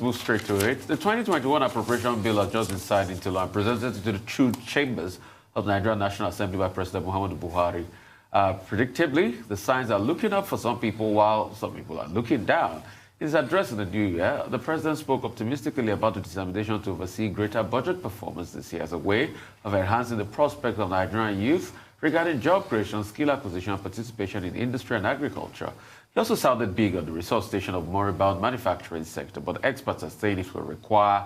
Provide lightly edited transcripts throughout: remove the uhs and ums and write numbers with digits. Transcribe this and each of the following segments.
move straight to it. The 2021 appropriation bill has just been signed into law and presented to the two chambers of the Nigerian National Assembly by President Muhammadu Buhari. Predictably, the signs are looking up for some people while some people are looking down. In his address in the new year, the president spoke optimistically about the determination to oversee greater budget performance this year as a way of enhancing the prospects of Nigerian youth regarding job creation, skill acquisition, and participation in industry and agriculture. He also sounded big on the resuscitation of moribund manufacturing sector, but experts are saying it will require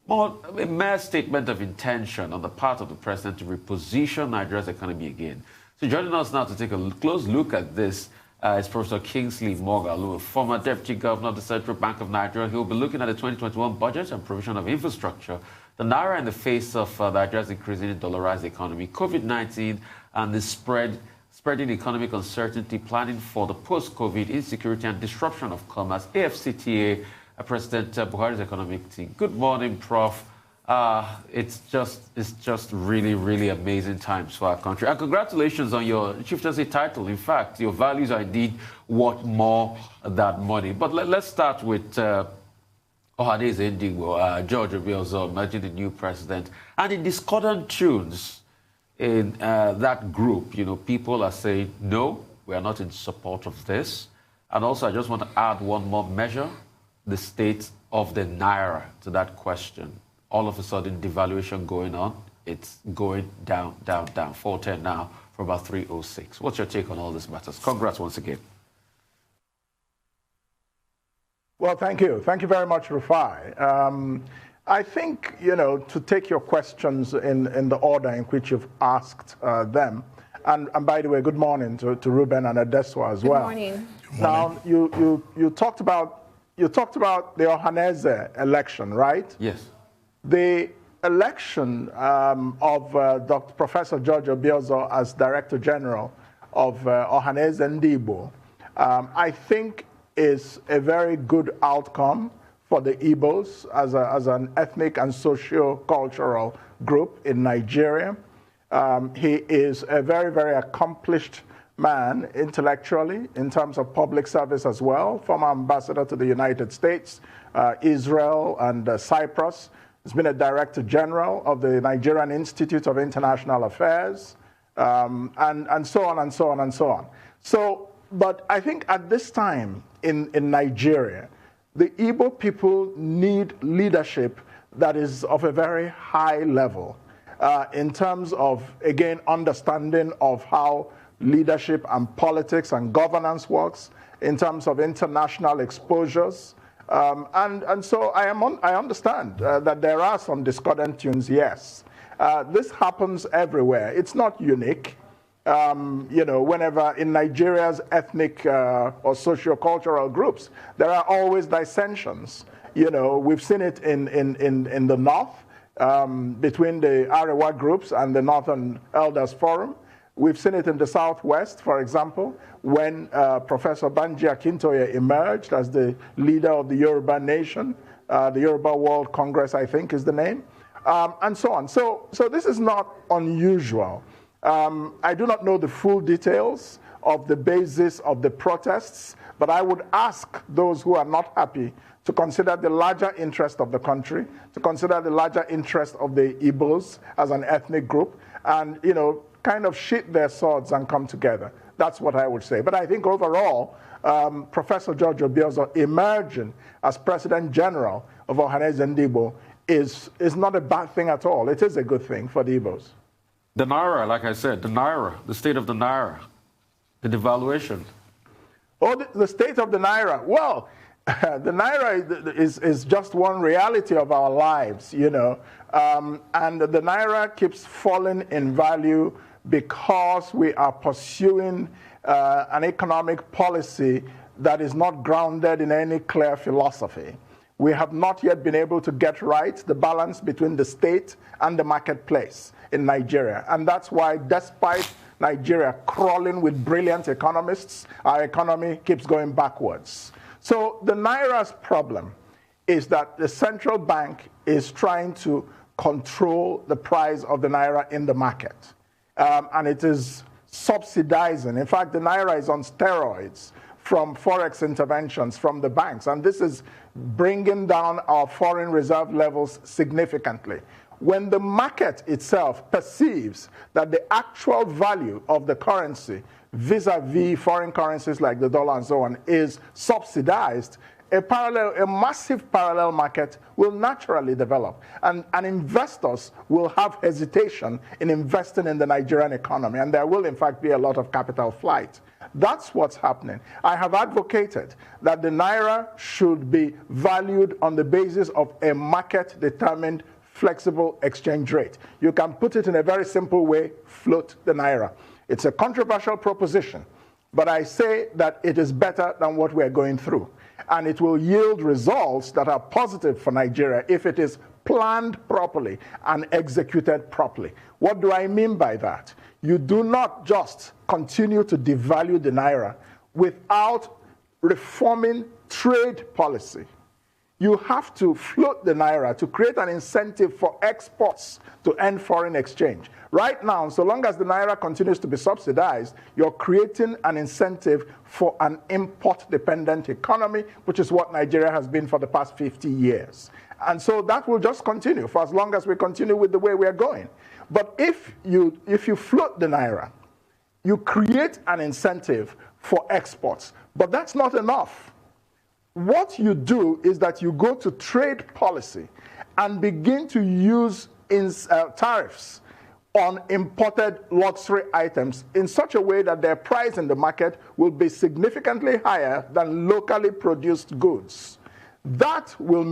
a mere statement of intention on the part of the president to reposition Nigeria's economy again. So joining us now to take a close look at this is Prof Kingsley Moghalu, a former Deputy Governor of the Central Bank of Nigeria. He will be looking at the 2021 budget and provision of infrastructure, the Naira in the face of Nigeria's increasingly dollarized economy, COVID-19, and the spreading economic uncertainty, planning for the post-COVID insecurity and disruption of commerce, AFCTA, President Buhari's economic team. Good morning, Prof. It's just really, really amazing times for our country. And congratulations on your chieftaincy title. In fact, your values are indeed worth more than money. But let's start with Ohanaeze Ndigbo, George Obiozor, emerging the new president. And in discordant tunes in that group, people are saying, no, we are not in support of this. And also, I just want to add one more measure, the state of the Naira to that question. All of a sudden, devaluation going on. It's going down, down, down. 410 now for about 306. What's your take on all these matters? Congrats once again. Well, thank you. Thank you very much, Rufai. I think, to take your questions in the order in which you've asked them, and by the way, good morning to Ruben and Adeswa as well. Good morning. Now, you talked about the Ohanaeze election, right? Yes. The election of Dr. Professor George Obiozor as Director General of Ohanaeze Ndigbo, I think is a very good outcome for the Igbos as an ethnic and socio-cultural group in Nigeria. He is a very, very accomplished man intellectually in terms of public service as well, former ambassador to the United States, Israel, and Cyprus. He's been a Director General of the Nigerian Institute of International Affairs, and so on and so on and so on. So, but I think at this time in Nigeria, the Igbo people need leadership that is of a very high level in terms of, again, understanding of how leadership and politics and governance works, in terms of international exposures. And so I understand that there are some discordant tunes, yes. This happens everywhere. It's not unique. Whenever in Nigeria's ethnic or socio-cultural groups, there are always dissensions. We've seen it in the north between the Arewa groups and the Northern Elders Forum. We've seen it in the Southwest, for example, when Professor Banji Akintoye emerged as the leader of the Yoruba nation, the Yoruba World Congress, I think is the name, and so on. So this is not unusual. I do not know the full details of the basis of the protests, but I would ask those who are not happy to consider the larger interest of the country, to consider the larger interest of the Igbos as an ethnic group, and, kind of sheath their swords and come together. That's what I would say. But I think overall, Professor George Obiozor emerging as President General of Ohanaeze Ndigbo is not a bad thing at all. It is a good thing for the Igbos. The Naira, like I said, the Naira, the state of the Naira, the devaluation. Oh, the state of the Naira. Well, the Naira is just one reality of our lives, and the Naira keeps falling in value because we are pursuing an economic policy that is not grounded in any clear philosophy. We have not yet been able to get right the balance between the state and the marketplace in Nigeria. And that's why, despite Nigeria crawling with brilliant economists, our economy keeps going backwards. So the Naira's problem is that the central bank is trying to control the price of the Naira in the market. And it is subsidizing. In fact, the Naira is on steroids from forex interventions from the banks, and this is bringing down our foreign reserve levels significantly. When the market itself perceives that the actual value of the currency vis-a-vis foreign currencies like the dollar and so on is subsidized, a massive parallel market will naturally develop, and investors will have hesitation in investing in the Nigerian economy, and there will in fact be a lot of capital flight. That's what's happening. I have advocated that the Naira should be valued on the basis of a market-determined flexible exchange rate. You can put it in a very simple way: float the Naira. It's a controversial proposition, but I say that it is better than what we're going through. And it will yield results that are positive for Nigeria if it is planned properly and executed properly. What do I mean by that? You do not just continue to devalue the Naira without reforming trade policy. You have to float the Naira to create an incentive for exports to earn foreign exchange. Right now, so long as the Naira continues to be subsidized, you're creating an incentive for an import-dependent economy, which is what Nigeria has been for the past 50 years. And so that will just continue for as long as we continue with the way we're going. But if you float the Naira, you create an incentive for exports. But that's not enough. What you do is that you go to trade policy and begin to use tariffs on imported luxury items in such a way that their price in the market will be significantly higher than locally produced goods. That will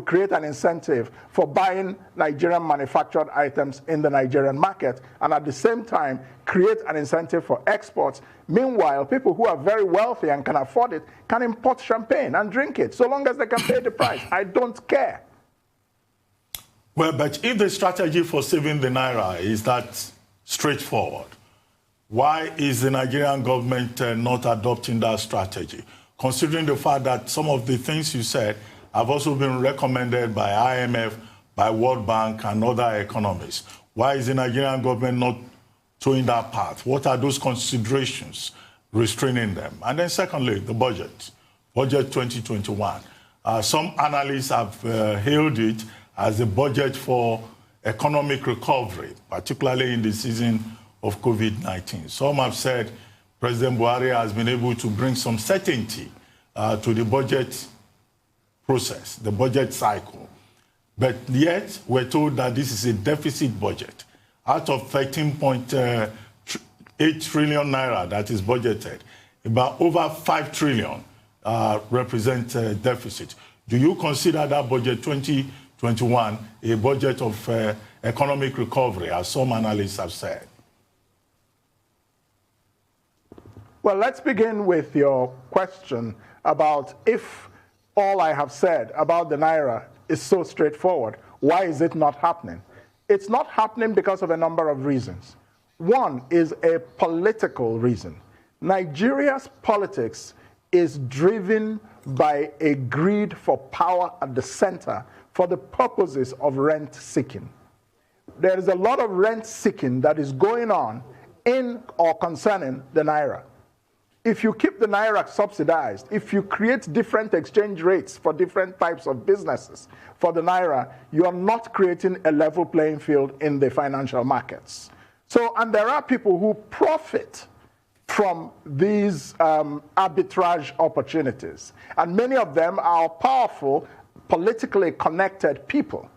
create an incentive for buying Nigerian manufactured items in the Nigerian market, and at the same time create an incentive for exports. Meanwhile, people who are very wealthy and can afford it can import champagne and drink it, so long as they can pay the price. I don't care. Well, but if the strategy for saving the Naira is that straightforward, why is the Nigerian government not adopting that strategy? Considering the fact that some of the things you said have also been recommended by IMF, by World Bank, and other economists. Why is the Nigerian government not towing that path? What are those considerations restraining them? And then secondly, the budget 2021. Some analysts have hailed it as a budget for economic recovery, particularly in the season of COVID-19. Some have said President Buhari has been able to bring some certainty to the budget process, the budget cycle. But yet, we're told that this is a deficit budget. Out of 13.8 trillion naira that is budgeted, about over 5 trillion represent deficit. Do you consider that budget 2021 a budget of economic recovery, as some analysts have said? Well, let's begin with your question about if all I have said about the Naira is so straightforward, why is it not happening? It's not happening because of a number of reasons. One is a political reason. Nigeria's politics is driven by a greed for power at the center for the purposes of rent seeking. There is a lot of rent seeking that is going on in or concerning the Naira. If you keep the Naira subsidized, if you create different exchange rates for different types of businesses for the Naira, you are not creating a level playing field in the financial markets. So, and there are people who profit from these arbitrage opportunities. And many of them are powerful, politically connected people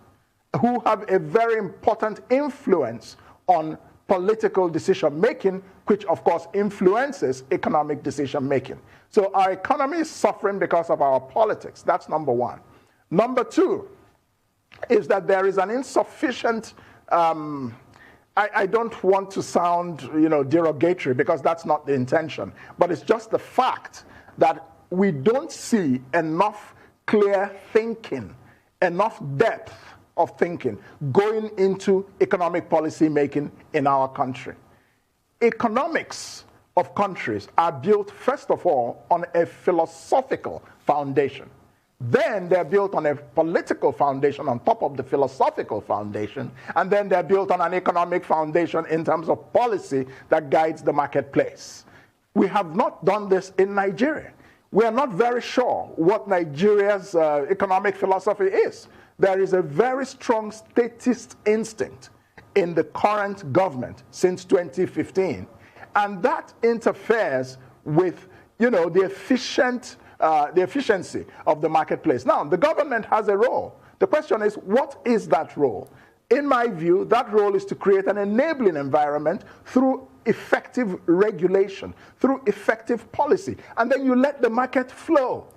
who have a very important influence on political decision-making, which of course influences economic decision-making. So our economy is suffering because of our politics. That's number one. Number two is that there is an insufficient, I don't want to sound, derogatory, because that's not the intention, but it's just the fact that we don't see enough clear thinking, enough depth of thinking going into economic policy making in our country. Economics of countries are built, first of all, on a philosophical foundation. Then they're built on a political foundation on top of the philosophical foundation, and then they're built on an economic foundation in terms of policy that guides the marketplace. we have not done this in Nigeria. We are not very sure what Nigeria's economic philosophy is. There is a very strong statist instinct in the current government since 2015, and that interferes with, the efficiency of the marketplace. Now, the government has a role. The question is, what is that role? In my view, that role is to create an enabling environment through effective regulation, through effective policy, and then you let the market flow.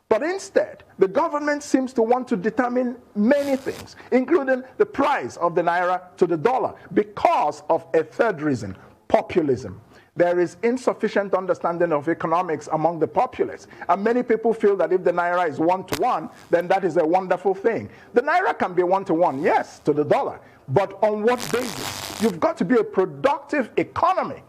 But instead, the government seems to want to determine many things, including the price of the Naira to the dollar, because of a third reason: populism. There is insufficient understanding of economics among the populace. And many people feel that if the Naira is 1-to-1, then that is a wonderful thing. The Naira can be 1-to-1, yes, to the dollar. But on what basis? You've got to be a productive economy,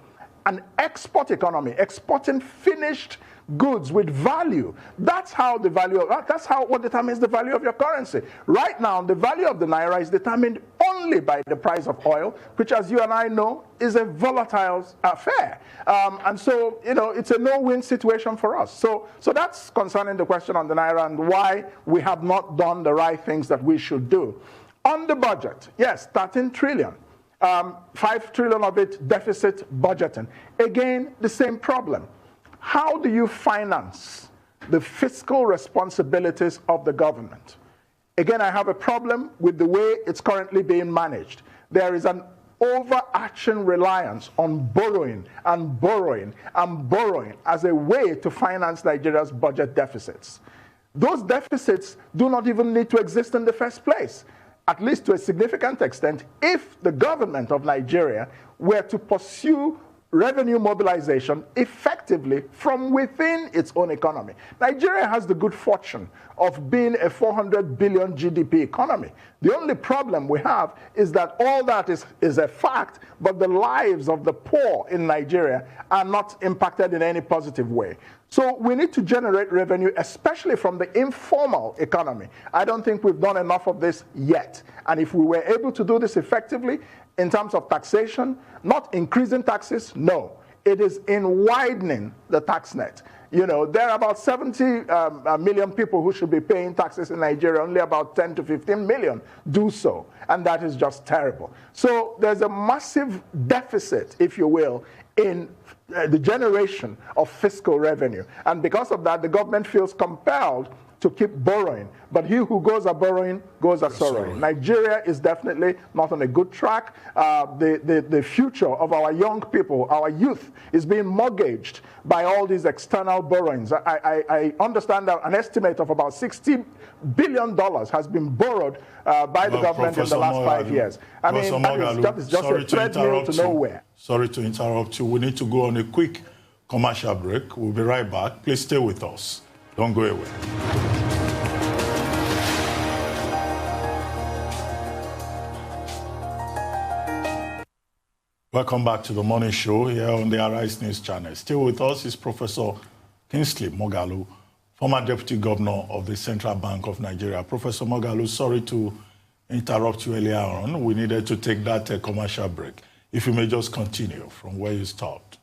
an export economy, exporting finished goods with value. That's how what determines the value of your currency. Right now, the value of the Naira is determined only by the price of oil, which, as you and I know, is a volatile affair. And so, it's a no-win situation for us. So that's concerning the question on the Naira and why we have not done the right things that we should do. On the budget, yes, 13 trillion. 5 trillion of it deficit budgeting. Again, the same problem. How do you finance the fiscal responsibilities of the government? Again, I have a problem with the way it's currently being managed. There is an overarching reliance on borrowing and borrowing and borrowing as a way to finance Nigeria's budget deficits. Those deficits do not even need to exist in the first place, at least to a significant extent, if the government of Nigeria were to pursue revenue mobilization effectively from within its own economy. Nigeria has the good fortune of being a 400 billion GDP economy. The only problem we have is that all that is a fact, but the lives of the poor in Nigeria are not impacted in any positive way. So we need to generate revenue, especially from the informal economy. I don't think we've done enough of this yet. And if we were able to do this effectively, in terms of taxation, not increasing taxes, no. It is in widening the tax net. There are about 70 million people who should be paying taxes in Nigeria. Only about 10 to 15 million do so. And that is just terrible. So there's a massive deficit, if you will, in the generation of fiscal revenue. And because of that, the government feels compelled to keep borrowing. But he who goes a borrowing goes a sorrowing. Nigeria is definitely not on a good track. The future of our young people, our youth, is being mortgaged by all these external borrowings. I understand that an estimate of about $60 billion has been borrowed by the government in the last 5 years. I mean, that is just a treadmill to nowhere. Sorry to interrupt you. We need to go on a quick commercial break. We'll be right back. Please stay with us. Don't go away. Welcome back to the morning show here on the Arise News channel. Still with us is Professor Kingsley Moghalu, former Deputy Governor of the Central Bank of Nigeria. Professor Moghalu, sorry to interrupt you earlier on. We needed to take that commercial break. If you may just continue from where you stopped.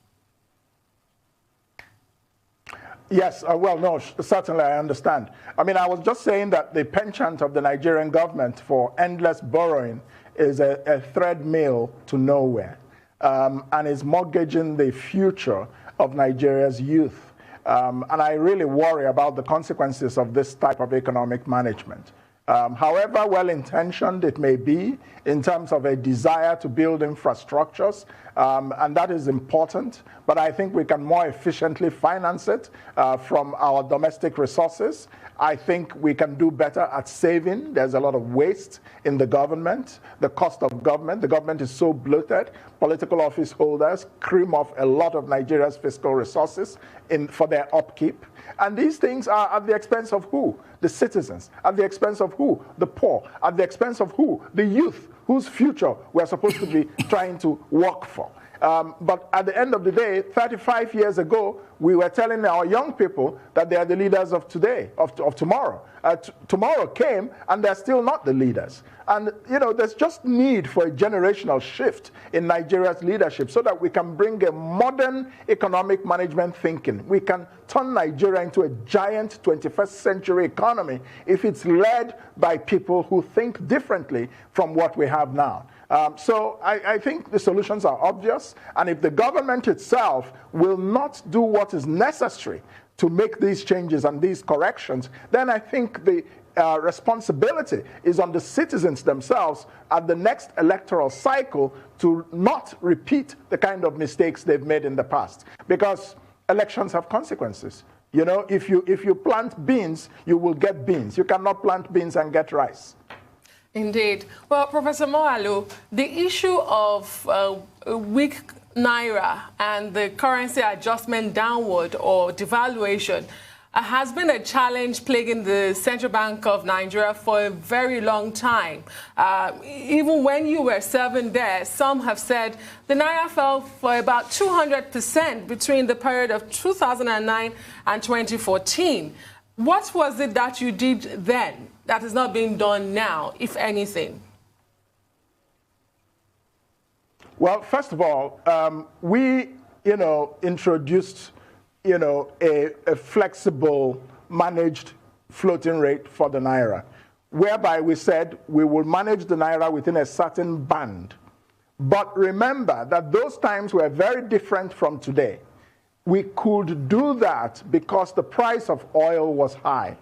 Yes, well, no, certainly I understand. I mean, I was just saying that the penchant of the Nigerian government for endless borrowing is a treadmill to nowhere, and is mortgaging the future of Nigeria's youth. And I really worry about the consequences of this type of economic management. However well-intentioned it may be in terms of a desire to build infrastructures, and that is important, but I think we can more efficiently finance it from our domestic resources. I think we can do better at saving. There's a lot of waste in the government, the cost of government. The government is so bloated. Political office holders cream off a lot of Nigeria's fiscal resources for their upkeep. And these things are at the expense of who? The citizens. At the expense of who? The poor. At the expense of who? The youth, whose future we're supposed to be trying to work for. But at the end of the day, 35 years ago, we were telling our young people that they are the leaders of today, of tomorrow. Tomorrow came, and they're still not the leaders. And, you know, there's just need for a generational shift in Nigeria's leadership so that we can bring a modern economic management thinking. We can turn Nigeria into a giant 21st century economy if it's led by people who think differently from what we have now. So I think the solutions are obvious, and if the government itself will not do what is necessary to make these changes and these corrections, then I think the responsibility is on the citizens themselves at the next electoral cycle to not repeat the kind of mistakes they've made in the past, because elections have consequences. You know, if you plant beans, you will get beans. You cannot plant beans and get rice. Indeed. Well, Professor Moghalu, the issue of weak Naira and the currency adjustment downward or devaluation has been a challenge plaguing the Central Bank of Nigeria for a very long time. Even when you were serving there, some have said the Naira fell for about 200% between the period of 2009 and 2014. What was it that you did then that is not being done now, if anything? Well, first of all, we, introduced, a flexible, managed floating rate for the Naira, whereby we said we will manage the Naira within a certain band. But remember that those times were very different from today. We could do that because the price of oil was high.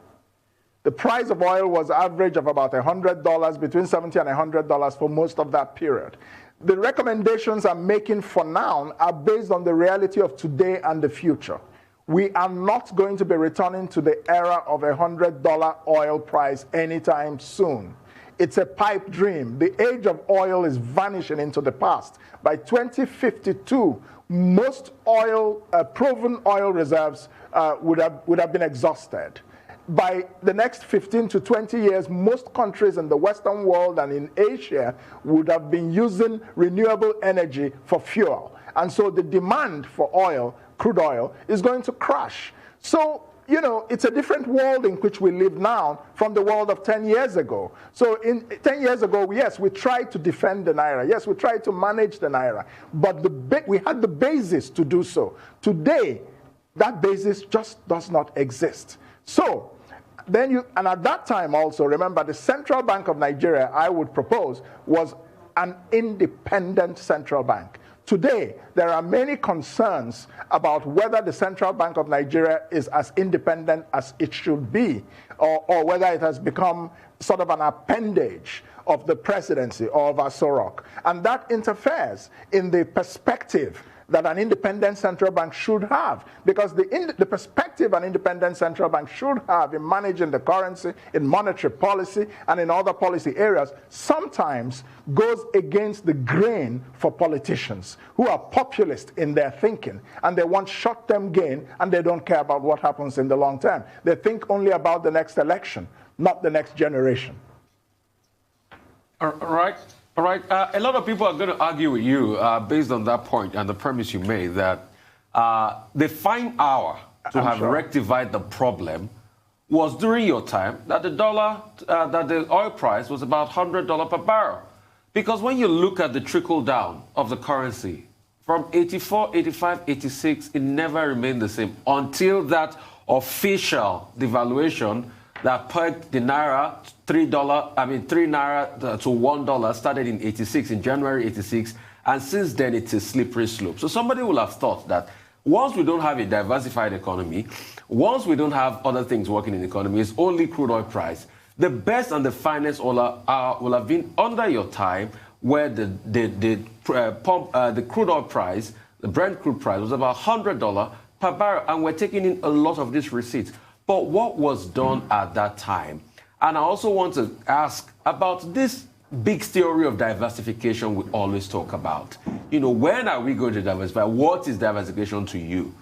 The price of oil was average of about $100, between $70 and $100 for most of that period. The recommendations I'm making for now are based on the reality of today and the future. We are not going to be returning to the era of $100 oil price anytime soon. It's a pipe dream. The age of oil is vanishing into the past. By 2052, most oil, proven oil reserves would have been exhausted. By the next 15 to 20 years, most countries in the Western world and in Asia would have been using renewable energy for fuel. And so the demand for oil, crude oil, is going to crash. So, it's a different world in which we live now from the world of 10 years ago. So 10 years ago, yes, we tried to defend the Naira. Yes, we tried to manage the Naira. But we had the basis to do so. Today, that basis just does not exist. So, and at that time also, remember, the Central Bank of Nigeria, I would propose, was an independent central bank. Today, there are many concerns about whether the Central Bank of Nigeria is as independent as it should be, or whether it has become sort of an appendage of the presidency or of Asorok. And that interferes in the perspective that an independent central bank should have, because the perspective an independent central bank should have in managing the currency, in monetary policy, and in other policy areas sometimes goes against the grain for politicians who are populist in their thinking, and they want short-term gain, and they don't care about what happens in the long term. They think only about the next election, not the next generation. All right. All right, a lot of people are going to argue with you based on that point and the premise you made that the fine hour to have rectified the problem was during your time that the oil price was about $100 per barrel. Because when you look at the trickle down of the currency from 84, 85, 86, it never remained the same until that official devaluation that pegged the Naira $3 Naira to $1 started in 86, in January 86, and since then it's a slippery slope. So somebody will have thought that once we don't have a diversified economy, once we don't have other things working in the economy, it's only crude oil price. The best and the finest will have been under your time, where the crude oil price, the Brent crude price, was about $100 per barrel, and we're taking in a lot of these receipts. But what was done at that time? And I also want to ask about this big theory of diversification we always talk about. When are we going to diversify? What is diversification to you?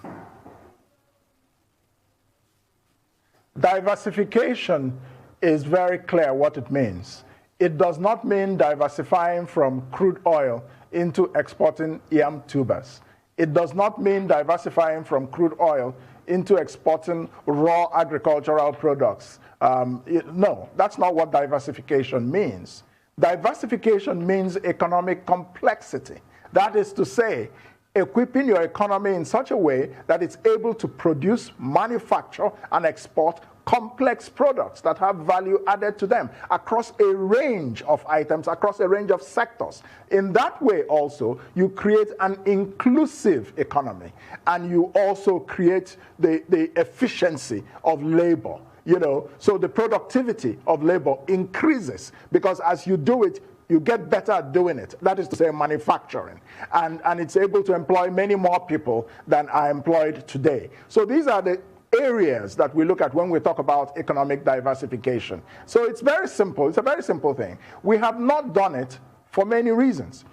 Diversification is very clear what it means. It does not mean diversifying from crude oil into exporting yam tubers. It does not mean diversifying from crude oil into exporting raw agricultural products. No, that's not what diversification means. Diversification means economic complexity. That is to say, equipping your economy in such a way that it's able to produce, manufacture, and export complex products that have value added to them across a range of items, across a range of sectors. In that way also, you create an inclusive economy, and you also create the efficiency of labor. You know, so the productivity of labor increases because as you do it, you get better at doing it. That is to say, manufacturing. And it's able to employ many more people than are employed today. So these are the areas that we look at when we talk about economic diversification. So it's very simple. It's a very simple thing. We have not done it for many reasons.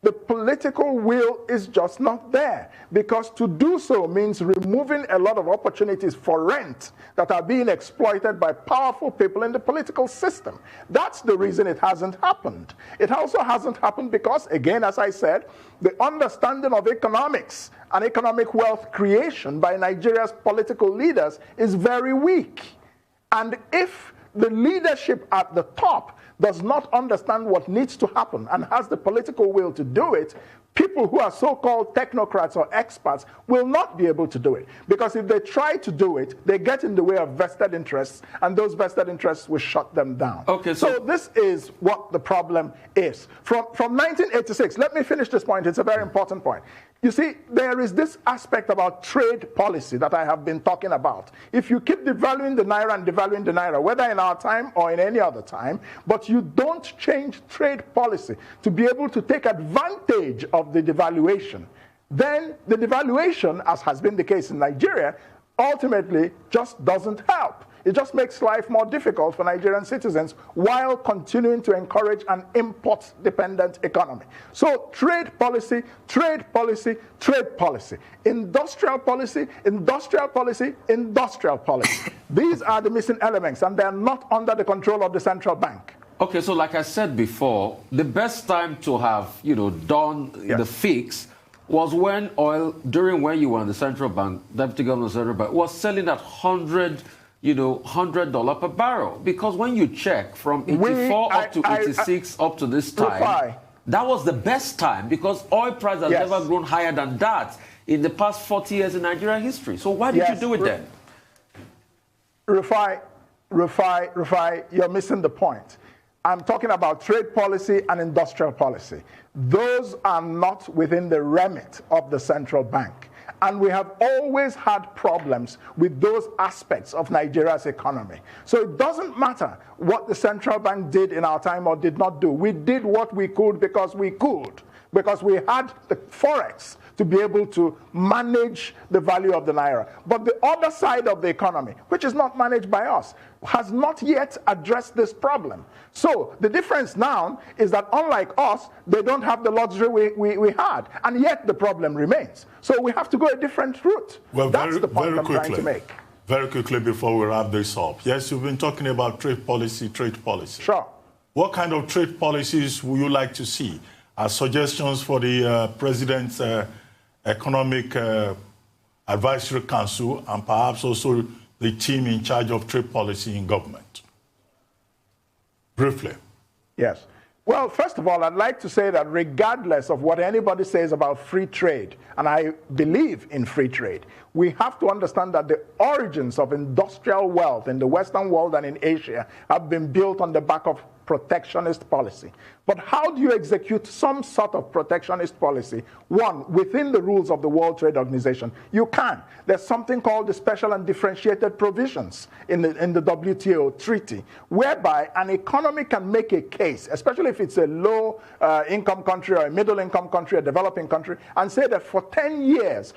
The political will is just not there, because to do so means removing a lot of opportunities for rent that are being exploited by powerful people in the political system. That's the reason it hasn't happened. It also hasn't happened because, again, as I said, the understanding of economics and economic wealth creation by Nigeria's political leaders is very weak. And if the leadership at the top does not understand what needs to happen and has the political will to do it, people who are so-called technocrats or experts will not be able to do it. Because if they try to do it, they get in the way of vested interests, and those vested interests will shut them down. Okay, so this is what the problem is. From 1986, let me finish this point. It's a very important point. You see, there is this aspect about trade policy that I have been talking about. If you keep devaluing the Naira and devaluing the Naira, whether in our time or in any other time, but you don't change trade policy to be able to take advantage of the devaluation, then the devaluation, as has been the case in Nigeria, ultimately just doesn't help. It just makes life more difficult for Nigerian citizens while continuing to encourage an import-dependent economy. So trade policy, trade policy, trade policy. Industrial policy, industrial policy, industrial policy. These are the missing elements, and they're not under the control of the central bank. Okay, so like I said before, the best time to have, done the fix was when oil, during when you were in the central bank, Deputy Governor of the Central Bank, was selling at $100 per barrel. Because when you check from 84 up to 86 up to this time, that was the best time, because oil price has never grown higher than that in the past 40 years in Nigerian history. So why did you do it then? Rufai, you're missing the point. I'm talking about trade policy and industrial policy. Those are not within the remit of the central bank. And we have always had problems with those aspects of Nigeria's economy. So it doesn't matter what the central bank did in our time or did not do. We did what we could because we could, because we had the forex to be able to manage the value of the Naira. But the other side of the economy, which is not managed by us, has not yet addressed this problem. So the difference now is that unlike us, they don't have the luxury we had, and yet the problem remains. So we have to go a different route. Well, that's the point I'm trying to make. Very quickly before we wrap this up. Yes, you've been talking about trade policy, trade policy. Sure. What kind of trade policies would you like to see as suggestions for the President's Economic Advisory Council, and perhaps also the team in charge of trade policy in government? Briefly. Yes. Well, first of all, I'd like to say that regardless of what anybody says about free trade, and I believe in free trade, we have to understand that the origins of industrial wealth in the Western world and in Asia have been built on the back of protectionist policy. But how do you execute some sort of protectionist policy? One, within the rules of the World Trade Organization. You can. There's something called the special and differentiated provisions in the WTO treaty, whereby an economy can make a case, especially if it's a low-income country or a middle-income country, a developing country, and say that for 10 years,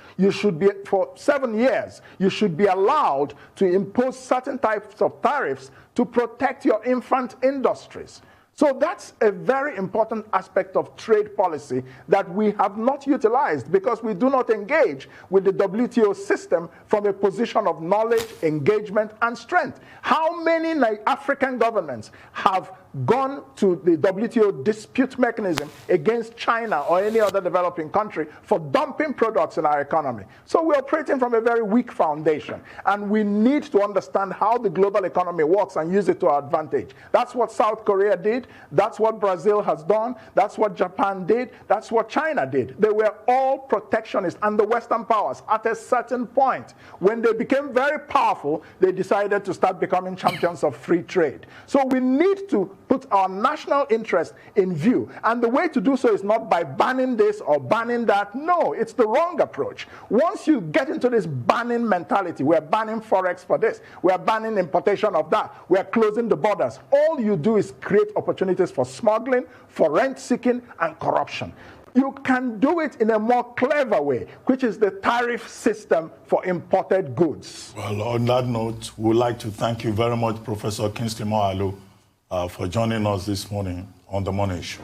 for 7 years, you should be allowed to impose certain types of tariffs to protect your infant industries. So that's a very important aspect of trade policy that we have not utilized because we do not engage with the WTO system from a position of knowledge, engagement, and strength. How many African governments have gone to the WTO dispute mechanism against China or any other developing country for dumping products in our economy? So we're operating from a very weak foundation, and we need to understand how the global economy works and use it to our advantage. That's what South Korea did. That's what Brazil has done. That's what Japan did. That's what China did. They were all protectionist, and the Western powers, at a certain point, when they became very powerful, they decided to start becoming champions of free trade. So we need to put our national interest in view. And the way to do so is not by banning this or banning that. No, it's the wrong approach. Once you get into this banning mentality, we're banning Forex for this, we're banning importation of that, we're closing the borders, all you do is create opportunities for smuggling, for rent-seeking, and corruption. You can do it in a more clever way, which is the tariff system for imported goods. Well, on that note, we'd like to thank you very much, Professor Kingsley Moghalu, for joining us this morning on The Morning Show.